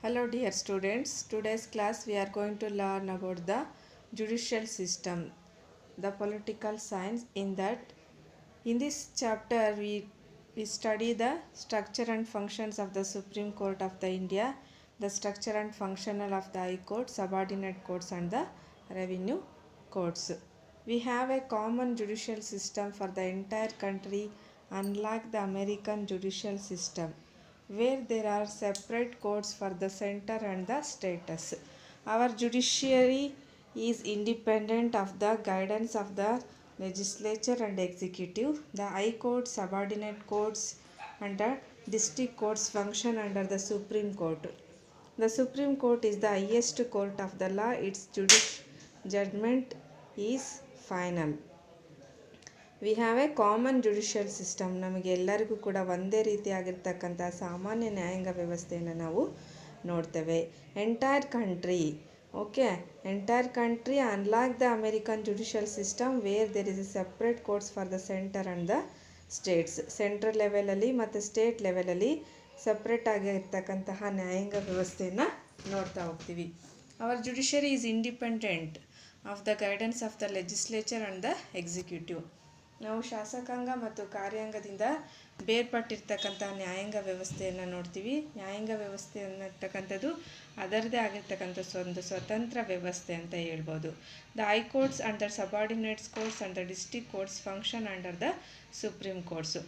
Hello dear students, today's class we are going to learn about the judicial system, the political science. In this chapter we study the structure and functions of the Supreme Court of the India, the structure and functional of the High Court, subordinate courts and the revenue courts. We have a common judicial system for the entire country, unlike the American judicial system where there are separate courts for the center and the states. Our judiciary is independent of the guidance of the legislature and executive. The high court, subordinate courts, and the district courts function under the Supreme Court. The Supreme Court is the highest court of the law. Its judgment is final. We have A common judicial system. ನಮಗೆ ಎಲ್ಲರಿಗೂ ಕೂಡ ಒಂದೇ ರೀತಿಯಾಗಿರ್ತಕ್ಕಂಥ ಸಾಮಾನ್ಯ ನ್ಯಾಯಾಂಗ ವ್ಯವಸ್ಥೆಯನ್ನು ನಾವು ನೋಡ್ತೇವೆ. Entire country unlike the American judicial system where there is a separate courts for the centre and the states. Central ಲೆವೆಲಲ್ಲಿ ಮತ್ತು ಸ್ಟೇಟ್ ಲೆವೆಲಲ್ಲಿ ಸಪ್ರೇಟ್ ಆಗಿರ್ತಕ್ಕಂತಹ ನ್ಯಾಯಾಂಗ ವ್ಯವಸ್ಥೆಯನ್ನು ನೋಡ್ತಾ ಹೋಗ್ತೀವಿ. Our judiciary is independent of the guidance of the legislature and the executive. ನಾವು ಶಾಸಕಾಂಗ ಮತ್ತು ಕಾರ್ಯಾಂಗದಿಂದ ಬೇರ್ಪಟ್ಟಿರ್ತಕ್ಕಂಥ ನ್ಯಾಯಾಂಗ ವ್ಯವಸ್ಥೆಯನ್ನು ನೋಡ್ತೀವಿ. ನ್ಯಾಯಾಂಗ ವ್ಯವಸ್ಥೆ ಅನ್ನತಕ್ಕಂಥದ್ದು ಅದರದೇ ಆಗಿರ್ತಕ್ಕಂಥ ಒಂದು ಸ್ವತಂತ್ರ ವ್ಯವಸ್ಥೆ ಅಂತ ಹೇಳ್ಬೋದು. The high courts and the subordinates courts and the district courts function under the supreme courts.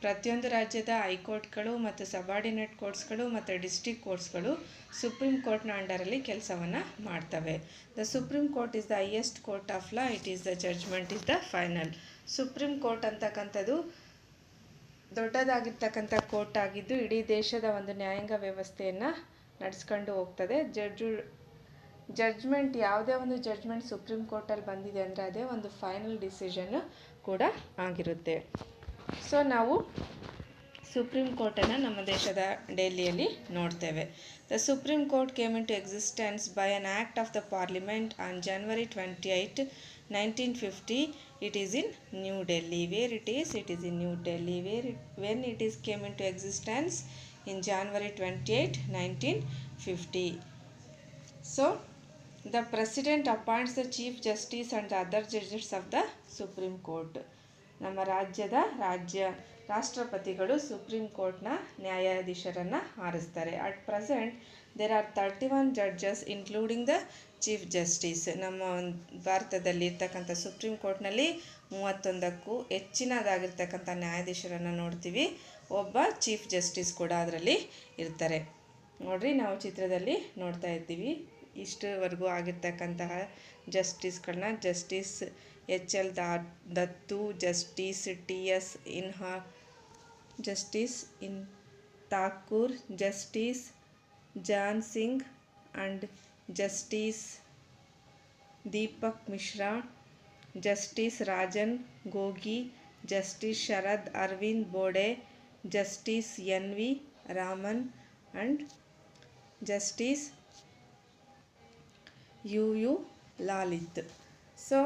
ಪ್ರತಿಯೊಂದು ರಾಜ್ಯದ ಹೈಕೋರ್ಟ್ಗಳು ಮತ್ತು ಸಬಾರ್ಡಿನೇಟ್ ಕೋರ್ಟ್ಸ್ಗಳು ಮತ್ತು ಡಿಸ್ಟ್ರಿಕ್ಟ್ ಕೋರ್ಟ್ಸ್ಗಳು ಸುಪ್ರೀಂ ಕೋರ್ಟ್ನ ಅಂಡರಲ್ಲಿ ಕೆಲಸವನ್ನು ಮಾಡ್ತವೆ. The supreme court is the highest court of law. It is the judgement is the final. Supreme court ಅಂತಕ್ಕಂಥದ್ದು ದೊಡ್ಡದಾಗಿರ್ತಕ್ಕಂಥ ಕೋರ್ಟ್ ಆಗಿದ್ದು ಇಡೀ ದೇಶದ ಒಂದು ನ್ಯಾಯಾಂಗ ವ್ಯವಸ್ಥೆಯನ್ನು ನಡೆಸ್ಕೊಂಡು ಹೋಗ್ತದೆ. ಜಡ್ಜ್ಮೆಂಟ್ ಯಾವುದೇ ಒಂದು ಜಡ್ಜ್ಮೆಂಟ್ ಸುಪ್ರೀಂ ಕೋರ್ಟಲ್ಲಿ ಬಂದಿದೆ ಅಂದರೆ ಅದೇ ಒಂದು ಫೈನಲ್ ಡಿಸಿಷನ್ನು ಕೂಡ ಆಗಿರುತ್ತೆ. ಸೊ ನಾವು ಸುಪ್ರೀಂ ಕೋರ್ಟನ್ನು ನಮ್ಮ ದೇಶದ ಡೆಲ್ಲಿಯಲ್ಲಿ ನೋಡ್ತೇವೆ. The supreme court came into existence by an act of the parliament on January 28, 1950. It is in New Delhi. Where it is? It is in New Delhi. When it is came into existence? In January 28, 1950. So, the President appoints the Chief Justice and the other judges of the Supreme Court. ನಮ್ಮ ರಾಷ್ಟ್ರಪತಿಗಳು Supreme ಕೋರ್ಟ್ನ ನ್ಯಾಯಾಧೀಶರನ್ನು ಆರಿಸ್ತಾರೆ. At present there are 31 judges including the chief justice. ನಮ್ಮ ಭಾರತದಲ್ಲಿ ಇರ್ತಕ್ಕಂಥ supreme ಕೋರ್ಟ್ನಲ್ಲಿ 31ಕ್ಕೂ ಹೆಚ್ಚಿನದಾಗಿರ್ತಕ್ಕಂಥ ನ್ಯಾಯಾಧೀಶರನ್ನು ನೋಡ್ತೀವಿ. ಒಬ್ಬ ಚೀಫ್ ಜಸ್ಟಿಸ್ ಕೂಡ ಅದರಲ್ಲಿ ಇರ್ತಾರೆ. ನೋಡ್ರಿ, ನಾವು ಚಿತ್ರದಲ್ಲಿ ನೋಡ್ತಾ ಇದ್ದೀವಿ ಇಷ್ಟವರೆಗೂ ಆಗಿರ್ತಕ್ಕಂತಹ ಜಸ್ಟಿಸ್ಗಳನ್ನ. Justice H.L. Dattu, justice T.S. Justice ಇನ್ ಥಾಕೂರ್, ಜಸ್ಟಿಸ್ ಜಾನ್ Singh and justice Deepak Mishra, justice Ranjan Gogoi, justice Sharad Arvind Bobde, justice N.V. Ramana and justice U.U. Lalit. So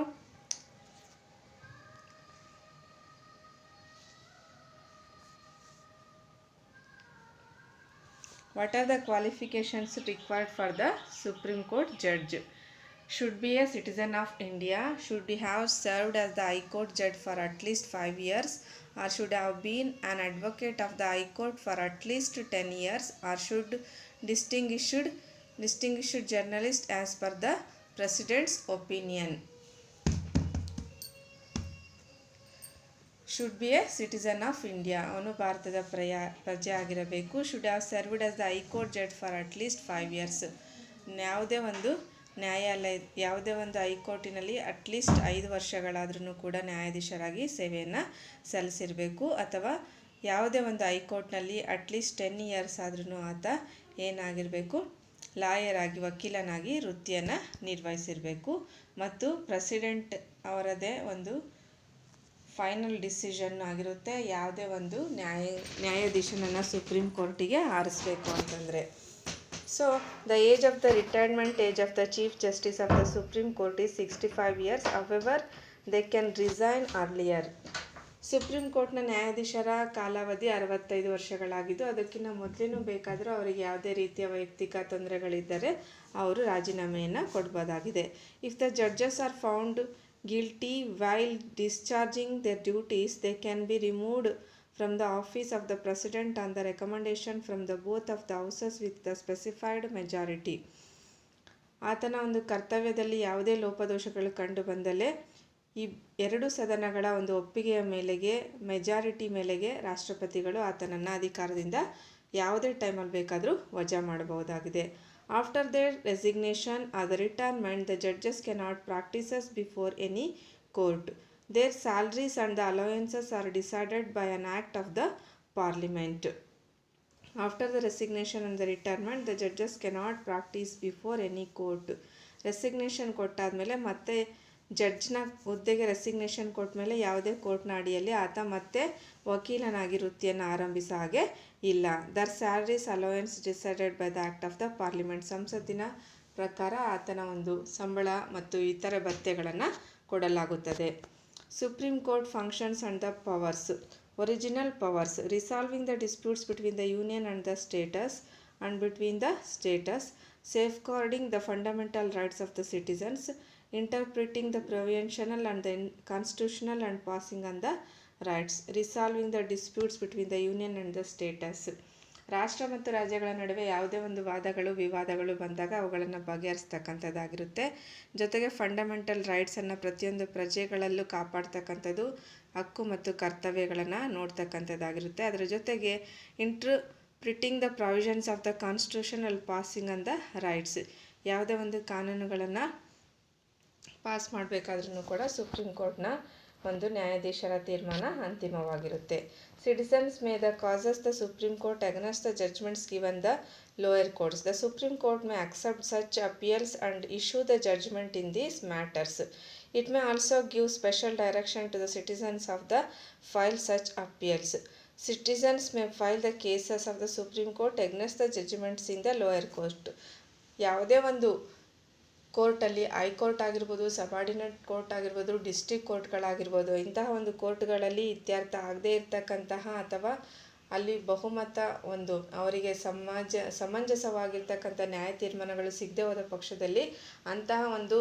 what are the qualifications required for the Supreme Court judge? Should be a citizen of India, should have served as the High Court judge for at least 5 years, or should have been an advocate of the High Court for at least 10 years, or should distinguished journalist as per the President's opinion. Should be A citizen of India. ಅವನು ಭಾರತದ ಪ್ರಜೆ ಆಗಿರಬೇಕು. Should have served as the high court judge for at least 5 years. ಯಾವುದೇ ಒಂದು ಹೈಕೋರ್ಟಿನಲ್ಲಿ at least 5 ವರ್ಷಗಳಾದ್ರೂ ಕೂಡ ನ್ಯಾಯಾಧೀಶರಾಗಿ ಸೇವೆಯನ್ನು ಸಲ್ಲಿಸಿರಬೇಕು. ಅಥವಾ ಯಾವುದೇ ಒಂದು ಹೈಕೋರ್ಟ್ನಲ್ಲಿ ಅಟ್ಲೀಸ್ಟ್ 10 years ಆದ್ರೂ ಆತ ಏನಾಗಿರಬೇಕು, ಲಾಯರ್ ಆಗಿ, ವಕೀಲನಾಗಿ ವೃತ್ತಿಯನ್ನು ನಿರ್ವಹಿಸಿರಬೇಕು. ಮತ್ತು ಪ್ರೆಸಿಡೆಂಟ್ ಅವರದೇ ಒಂದು ಫೈನಲ್ ಡಿಸಿಷನ್ ಆಗಿರುತ್ತೆ ಯಾವುದೇ ಒಂದು ನ್ಯಾಯಾಧೀಶನನ್ನು ಸುಪ್ರೀಂ ಕೋರ್ಟಿಗೆ ಆರಿಸಬೇಕು ಅಂತಂದರೆ. So the age of the retirement age of the chief justice of the supreme court is 65 years. However, they can resign earlier. Supreme ಕೋರ್ಟ್ನ ನ್ಯಾಯಾಧೀಶರ ಕಾಲಾವಧಿ 65 ವರ್ಷಗಳಾಗಿದ್ದು, ಅದಕ್ಕಿಂತ ಮೊದಲೇನೂ ಬೇಕಾದರೂ ಅವರಿಗೆ ಯಾವುದೇ ರೀತಿಯ ವೈಯಕ್ತಿಕ ತೊಂದರೆಗಳಿದ್ದರೆ ಅವರು ರಾಜೀನಾಮೆಯನ್ನು ಕೊಡ್ಬೋದಾಗಿದೆ. If the judges are found guilty while discharging their duties, they can be removed from the office of the president on the recommendation from the both of the houses with the specified majority. ಆತನ ಒಂದು ಕರ್ತವ್ಯದಲ್ಲಿ ಯಾವುದೇ ಲೋಪದೋಷಗಳು ಕಂಡು ಬಂದಲೇ ಈ ಎರಡು ಸದನಗಳ ಒಂದು ಒಪ್ಪಿಗೆಯ ಮೇಲೆಗೆ majority ಮೇಲೆಗೆ ರಾಷ್ಟ್ರಪತಿಗಳು ಆತನನ್ನು ಅಧಿಕಾರದಿಂದ ಯಾವುದೇ ಟೈಮಲ್ಲಿ ಬೇಕಾದರೂ ವಜಾ ಮಾಡಬಹುದಾಗಿದೆ. After their resignation or the retirement, the judges cannot practices before any court. Their salaries and the allowances are decided by an act of the parliament. After the resignation and the retirement, the judges cannot practice before any court. Resignation ಕೊಟ್ಟಾದಮೇಲೆ ಮತ್ತೆ ಜಡ್ಜ್ನ ಹುದ್ದೆಗೆ resignation ಕೊಟ್ಟ ಮೇಲೆ ಯಾವುದೇ ಕೋರ್ಟ್ನ ಅಡಿಯಲ್ಲಿ ಆತ ಮತ್ತೆ ವಕೀಲನಾಗಿ ವೃತ್ತಿಯನ್ನು ಆರಂಭಿಸೋ ಹಾಗೆ ಇಲ್ಲ. Their salaries allowance decided by the act of the parliament. ಸಂಸತ್ತಿನ ಪ್ರಕಾರ ಆತನ ಒಂದು ಸಂಬಳ ಮತ್ತು ಇತರೆ ಭತ್ಯೆಗಳನ್ನು ಕೊಡಲಾಗುತ್ತದೆ. Supreme Court functions and the powers. Original powers: resolving the disputes between the union and the states and between the states, safeguarding the fundamental rights of the citizens, interpreting the provincial and the constitutional and passing on the rights. Resolving the disputes between the union and the states. ರಾಷ್ಟ್ರ ಮತ್ತು ರಾಜ್ಯಗಳ ನಡುವೆ ಯಾವುದೇ ಒಂದು ವಾದಗಳು ವಿವಾದಗಳು ಬಂದಾಗ ಅವುಗಳನ್ನು ಬಗೆಹರಿಸ್ತಕ್ಕಂಥದ್ದಾಗಿರುತ್ತೆ. ಜೊತೆಗೆ ಫಂಡಮೆಂಟಲ್ ರೈಟ್ಸನ್ನು ಪ್ರತಿಯೊಂದು ಪ್ರಜೆಗಳಲ್ಲೂ ಕಾಪಾಡ್ತಕ್ಕಂಥದ್ದು, ಹಕ್ಕು ಮತ್ತು ಕರ್ತವ್ಯಗಳನ್ನು ನೋಡ್ತಕ್ಕಂಥದ್ದಾಗಿರುತ್ತೆ. ಅದರ ಜೊತೆಗೆ interpreting the provisions of the constitutional passing on the rights. ಯಾವುದೇ ಒಂದು ಕಾನೂನುಗಳನ್ನು ಪಾಸ್ ಮಾಡಬೇಕಾದ್ರೂ ಕೂಡ ಸುಪ್ರೀಂ ಕೋರ್ಟ್ನ ಒಂದು ನ್ಯಾಯಾಧೀಶರ ತೀರ್ಮಾನ ಅಂತಿಮವಾಗಿರುತ್ತೆ. Citizens may the cases the supreme Court against the judgments given the lower courts. The supreme Court may accept such appeals and issue the judgment in these matters. It may also give special direction to the citizens of the file such appeals. Citizens may file the cases of the supreme Court against the judgments in the lower court. ಯಾವುದೇ ಒಂದು ಕೋರ್ಟಲ್ಲಿ High Court ಆಗಿರ್ಬೋದು, subordinate court ಆಗಿರ್ಬೋದು, district ಕೋರ್ಟ್ಗಳಾಗಿರ್ಬೋದು, ಇಂತಹ ಒಂದು ಕೋರ್ಟ್ಗಳಲ್ಲಿ ಇತ್ಯರ್ಥ ಆಗದೇ ಇರತಕ್ಕಂತಹ ಅಥವಾ ಅಲ್ಲಿ ಬಹುಮತ ಒಂದು ಅವರಿಗೆ ಸಮಂಜಸವಾಗಿರ್ತಕ್ಕಂಥ ನ್ಯಾಯ ತೀರ್ಮಾನಗಳು ಸಿಗದೆ ಹೋದ ಪಕ್ಷದಲ್ಲಿ ಅಂತಹ ಒಂದು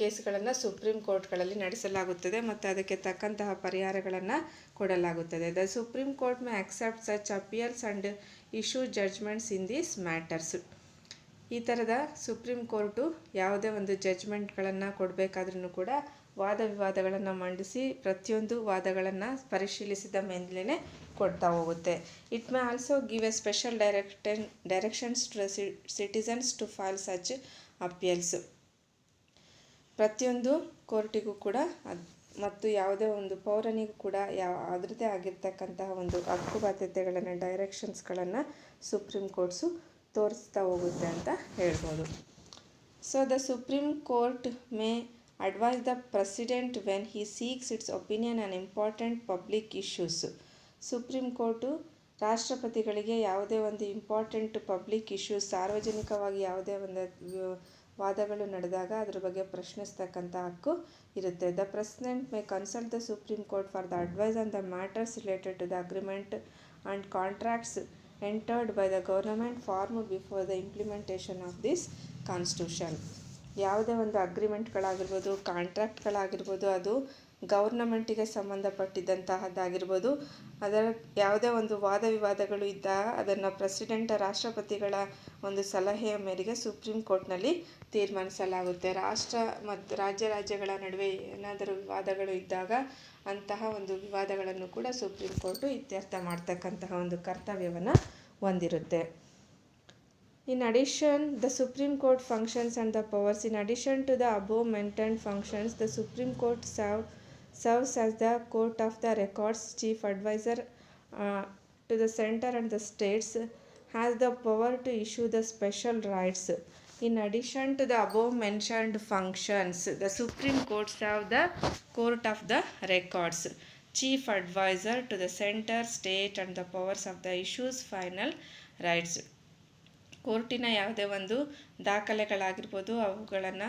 ಕೇಸ್ಗಳನ್ನು ಸುಪ್ರೀಂ ಕೋರ್ಟ್ಗಳಲ್ಲಿ ನಡೆಸಲಾಗುತ್ತದೆ ಮತ್ತು ಅದಕ್ಕೆ ತಕ್ಕಂತಹ ಪರಿಹಾರಗಳನ್ನು ಕೊಡಲಾಗುತ್ತದೆ. The supreme Court may accept such appeals and issue judgments in these matters. ಈ ಥರದ ಸುಪ್ರೀಂ ಕೋರ್ಟು ಯಾವುದೇ ಒಂದು ಜಡ್ಜ್ಮೆಂಟ್ಗಳನ್ನು ಕೊಡಬೇಕಾದ್ರೂ ಕೂಡ ವಾದ ವಿವಾದಗಳನ್ನು ಮಂಡಿಸಿ ಪ್ರತಿಯೊಂದು ವಾದಗಳನ್ನು ಪರಿಶೀಲಿಸಿದ ಮೇಲೇ ಕೊಡ್ತಾ ಹೋಗುತ್ತೆ. It may also give a special directions to citizens to file such appeals. ಪ್ರತಿಯೊಂದು ಕೋರ್ಟಿಗೂ ಕೂಡ ಮತ್ತು ಯಾವುದೇ ಒಂದು ಪೌರನಿಗೂ ಕೂಡ ಅದರದ್ದೇ ಆಗಿರ್ತಕ್ಕಂತಹ ಒಂದು ಹಕ್ಕು ಬಾಧ್ಯತೆಗಳನ್ನು ಡೈರೆಕ್ಷನ್ಸ್ಗಳನ್ನು ಸುಪ್ರೀಂ ಕೋರ್ಟ್ಸು ತೋರಿಸ್ತಾ ಹೋಗುತ್ತೆ ಅಂತ ಹೇಳ್ಬೋದು. So the supreme Court may advise the president when he seeks its opinion on important public issues. Supreme Court ರಾಷ್ಟ್ರಪತಿಗಳಿಗೆ ಯಾವುದೇ ಒಂದು ಇಂಪಾರ್ಟೆಂಟ್ ಪಬ್ಲಿಕ್ ಇಶ್ಯೂಸ್, ಸಾರ್ವಜನಿಕವಾಗಿ ಯಾವುದೇ ಒಂದು ವಾದಗಳು ನಡೆದಾಗ ಅದ್ರ ಬಗ್ಗೆ ಪ್ರಶ್ನಿಸ್ತಕ್ಕಂಥ ಹಕ್ಕು ಇರುತ್ತೆ. The president may consult the supreme court for the advice on the matters related to the agreement and contracts entered by the government formed before the implementation of this constitution. ಯಾವುದೇ ಒಂದು ಅಗ್ರಿಮೆಂಟ್ಗಳಾಗಿರ್ಬೋದು, ಕಾಂಟ್ರಾಕ್ಟ್ಗಳಾಗಿರ್ಬೋದು, ಅದು ಗೌರ್ನಮೆಂಟಿಗೆ ಸಂಬಂಧಪಟ್ಟಿದ್ದಂತಹದ್ದಾಗಿರ್ಬೋದು, ಅದರ ಯಾವುದೇ ಒಂದು ವಾದ ವಿವಾದಗಳು ಇದ್ದಾಗ ಅದನ್ನು ಪ್ರೆಸಿಡೆಂಟ್ ರಾಷ್ಟ್ರಪತಿಗಳ ಒಂದು ಸಲಹೆಯ ಮೇರೆಗೆ ಸುಪ್ರೀಂ ಕೋರ್ಟ್ನಲ್ಲಿ ತೀರ್ಮಾನಿಸಲಾಗುತ್ತೆ. ರಾಷ್ಟ್ರ ಮತ್ತು ರಾಜ್ಯಗಳ ನಡುವೆ ಏನಾದರೂ ವಿವಾದಗಳು ಇದ್ದಾಗ ಅಂತಹ ಒಂದು ವಿವಾದಗಳನ್ನು ಕೂಡ ಸುಪ್ರೀಂ ಕೋರ್ಟು ಇತ್ಯರ್ಥ ಮಾಡ್ತಕ್ಕಂತಹ ಒಂದು ಕರ್ತವ್ಯವನ್ನು ಹೊಂದಿರುತ್ತೆ. In addition, the Supreme Court functions and the powers. In addition to the above mentioned functions, the Supreme Court serves as the court of the records, chief advisor to the center and the states, has the power to issue the special rights. In addition to the above mentioned functions, the Supreme Court serves the court of the records, chief advisor to the center, state and the powers of the issues final rights. ಕೋರ್ಟಿನ ಯಾವುದೇ ಒಂದು ದಾಖಲೆಗಳಾಗಿರ್ಬೋದು ಅವುಗಳನ್ನು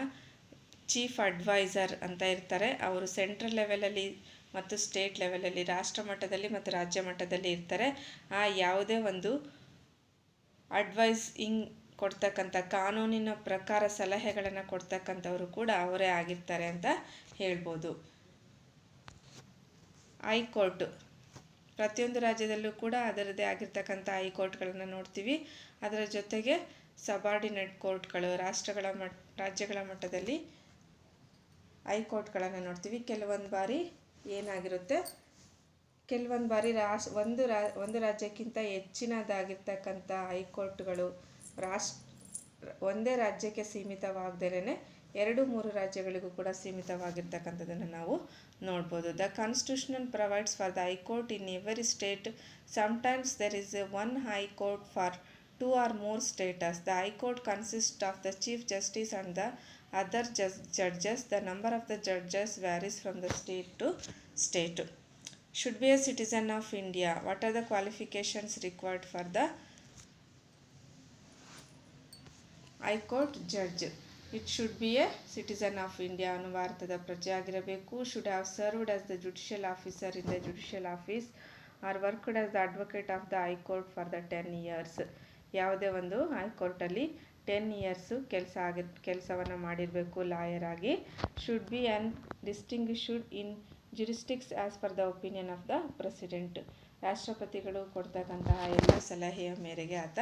chief adviser ಅಂತ ಇರ್ತಾರೆ. ಅವರು central ಲೆವೆಲಲ್ಲಿ ಮತ್ತು state ಲೆವೆಲಲ್ಲಿ, ರಾಷ್ಟ್ರ ಮಟ್ಟದಲ್ಲಿ ಮತ್ತು ರಾಜ್ಯ ಮಟ್ಟದಲ್ಲಿ ಇರ್ತಾರೆ. ಆ ಯಾವುದೇ ಒಂದು ಅಡ್ವೈಸಿಂಗ್ ಕೊಡ್ತಕ್ಕಂಥ, ಕಾನೂನಿನ ಪ್ರಕಾರ ಸಲಹೆಗಳನ್ನು ಕೊಡ್ತಕ್ಕಂಥವರು ಕೂಡ ಅವರೇ ಆಗಿರ್ತಾರೆ ಅಂತ ಹೇಳ್ಬೋದು. ಹೈಕೋರ್ಟ್, ಪ್ರತಿಯೊಂದು ರಾಜ್ಯದಲ್ಲೂ ಕೂಡ ಅದರದ್ದೇ ಆಗಿರ್ತಕ್ಕಂಥ ಹೈಕೋರ್ಟ್ಗಳನ್ನು ನೋಡ್ತೀವಿ. ಅದರ ಜೊತೆಗೆ ಸಬಾರ್ಡಿನೇಟ್ ಕೋರ್ಟ್ಗಳು, ರಾಜ್ಯಗಳ ಮಟ್ಟದಲ್ಲಿ ಹೈಕೋರ್ಟ್ಗಳನ್ನು ನೋಡ್ತೀವಿ. ಕೆಲವೊಂದು ಬಾರಿ ಏನಾಗಿರುತ್ತೆ, ಕೆಲವೊಂದು ಬಾರಿ ಒಂದು ರಾಜ್ಯಕ್ಕಿಂತ ಹೆಚ್ಚಿನದಾಗಿರ್ತಕ್ಕಂಥ ಹೈಕೋರ್ಟ್ಗಳು ಒಂದೇ ರಾಜ್ಯಕ್ಕೆ ಸೀಮಿತವಾಗದೇನೆ 2-3 ರಾಜ್ಯಗಳಿಗೂ ಕೂಡ ಸೀಮಿತವಾಗಿರ್ತಕ್ಕಂಥದ್ದನ್ನು ನಾವು ನೋಡ್ಬೋದು. The constitution provides for the high court in every state. Sometimes there is one high court for 2 or more states. The High Court consists of the Chief Justice and the other judges. The number of the judges varies from the state to state. Should be a citizen of India. What are the qualifications required for the High Court judge? It should be a citizen of India. ಅವನು ಭಾರತದ ಪ್ರಜೆ ಆಗಿರಬೇಕು. Should have served as the judicial officer in the judicial office or worked as the advocate of the High Court for the 10 years. ಯಾವುದೇ ಒಂದು ಹೈಕೋರ್ಟಲ್ಲಿ 10 years ಕೆಲಸವನ್ನು ಮಾಡಿರಬೇಕು lawyer ಆಗಿ. Should be and distinguished in juristics as per the opinion of the president. ರಾಷ್ಟ್ರಪತಿಗಳು ಕೊಡ್ತಕ್ಕಂತಹ ಎಲ್ಲ ಸಲಹೆಯ ಮೇರೆಗೆ ಆತ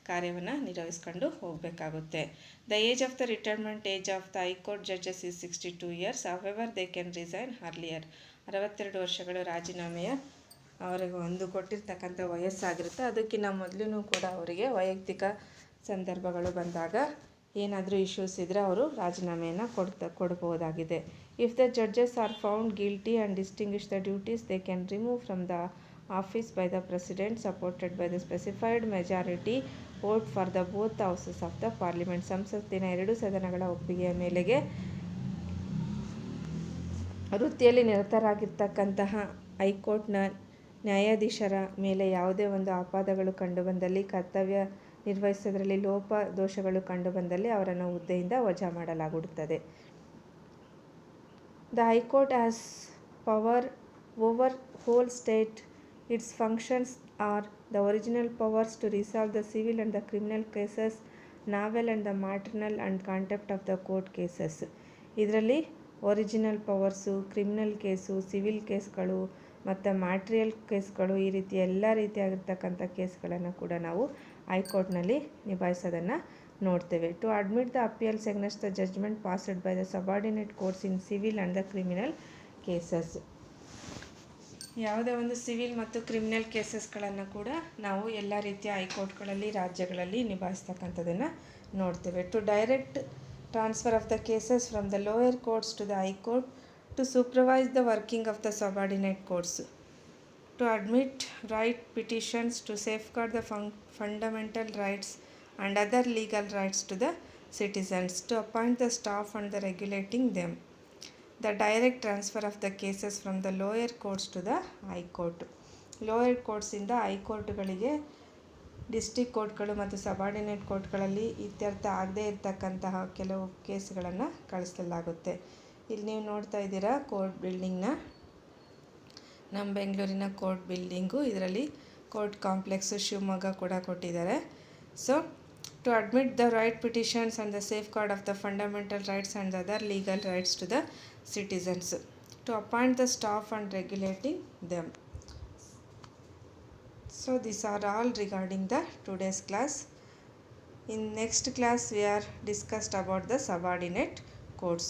ಕಾರ್ಯವನ್ನು ನಿರ್ವಹಿಸ್ಕೊಂಡು ಹೋಗಬೇಕಾಗುತ್ತೆ. The age of the retirement age of the High Court judges is 62 years. However they can resign earlier. 62 ವರ್ಷಗಳು ರಾಜೀನಾಮೆಯ ಅವರಿಗೆ ಒಂದು ಕೊಟ್ಟಿರ್ತಕ್ಕಂಥ ವಯಸ್ಸಾಗಿರುತ್ತೆ. ಅದಕ್ಕಿಂತ ಮೊದಲು ಕೂಡ ಅವರಿಗೆ ವೈಯಕ್ತಿಕ ಸಂದರ್ಭಗಳು ಬಂದಾಗ ಏನಾದರೂ ಇಶ್ಯೂಸ್ ಇದ್ದರೆ ಅವರು ರಾಜೀನಾಮೆಯನ್ನು ಕೊಡಬಹುದಾಗಿದೆ. If the judges are found guilty and distinguish the duties they can remove from the office by the president supported by the specified majority vote for the both houses of the parliament. ಸಂಸತ್ತಿನ 2 ಸದನಗಳ ಒಪ್ಪಿಗೆಯ ಮೇಲೆಗೆ ವೃತ್ತಿಯಲ್ಲಿ ನಿರತರಾಗಿರ್ತಕ್ಕಂತಹ ಹೈಕೋರ್ಟ್ನ ನ್ಯಾಯಾಧೀಶರ ಮೇಲೆ ಯಾವುದೇ ಒಂದು ಆಪಾದಗಳು ಕಂಡುಬಂದಲ್ಲಿ, ಕರ್ತವ್ಯ ನಿರ್ವಹಿಸೋದ್ರಲ್ಲಿ ಲೋಪ ದೋಷಗಳು ಕಂಡುಬಂದಲ್ಲಿ ಅವರನ್ನು ಹುದ್ದೆಯಿಂದ ವಜಾ ಮಾಡಲಾಗುತ್ತದೆ. The High Court has power over whole state. Its functions are the original powers to resolve the civil and the criminal cases, naval and the maternal and contempt of the court cases. ಇದರಲ್ಲಿ original powers, criminal case, civil ಕೇಸ್ಗಳು ಮತ್ತು material ಕೇಸ್ಗಳು, ಈ ರೀತಿ ಎಲ್ಲ ರೀತಿಯಾಗಿರ್ತಕ್ಕಂಥ ಕೇಸ್ಗಳನ್ನು ಕೂಡ ನಾವು ಹೈಕೋರ್ಟ್ನಲ್ಲಿ ನಿಭಾಯಿಸೋದನ್ನು ನೋಡ್ತೇವೆ. To admit the appeals against the judgment passed by the subordinate courts in civil and the criminal cases. ಯಾವುದೇ ಒಂದು ಸಿವಿಲ್ ಮತ್ತು ಕ್ರಿಮಿನಲ್ ಕೇಸಸ್ಗಳನ್ನು ಕೂಡ ನಾವು ಎಲ್ಲ ರೀತಿಯ ಹೈಕೋರ್ಟ್ಗಳಲ್ಲಿ, ರಾಜ್ಯಗಳಲ್ಲಿ ನಿಭಾಯಿಸ್ತಕ್ಕಂಥದ್ದನ್ನು ನೋಡ್ತೇವೆ. To direct transfer of the cases from the lower courts to the high court. To supervise the working of the subordinate courts. To admit right petitions to safeguard the fundamental rights and other legal rights to the citizens. To appoint the staff and the regulating them. The direct transfer of the cases from the lower courts to the high court. Lower courts ಇಂದ ಹೈಕೋರ್ಟ್ಗಳಿಗೆ district ಕೋರ್ಟ್ಗಳು ಮತ್ತು subordinate ಕೋರ್ಟ್ಗಳಲ್ಲಿ ಇತ್ಯರ್ಥ ಆಗದೇ ಇರತಕ್ಕಂತಹ ಕೆಲವು ಕೇಸ್ಗಳನ್ನು ಕಳಿಸಲಾಗುತ್ತೆ. ಇಲ್ಲಿ ನೀವು ನೋಡ್ತಾ ಇದ್ದೀರಾ ಕೋರ್ಟ್ ಬಿಲ್ಡಿಂಗ್ನ, ನಮ್ಮ ಬೆಂಗಳೂರಿನ ಕೋರ್ಟ್ ಬಿಲ್ಡಿಂಗು. ಇದರಲ್ಲಿ ಕೋರ್ಟ್ ಕಾಂಪ್ಲೆಕ್ಸು ಶಿವಮೊಗ್ಗ ಕೂಡ ಕೊಟ್ಟಿದ್ದಾರೆ. So to admit the writ petitions and the safeguard of the fundamental rights and other legal rights to the citizens. To appoint the staff and regulating them. So these are all regarding the today's class. In next class we are discussed about the subordinate courts.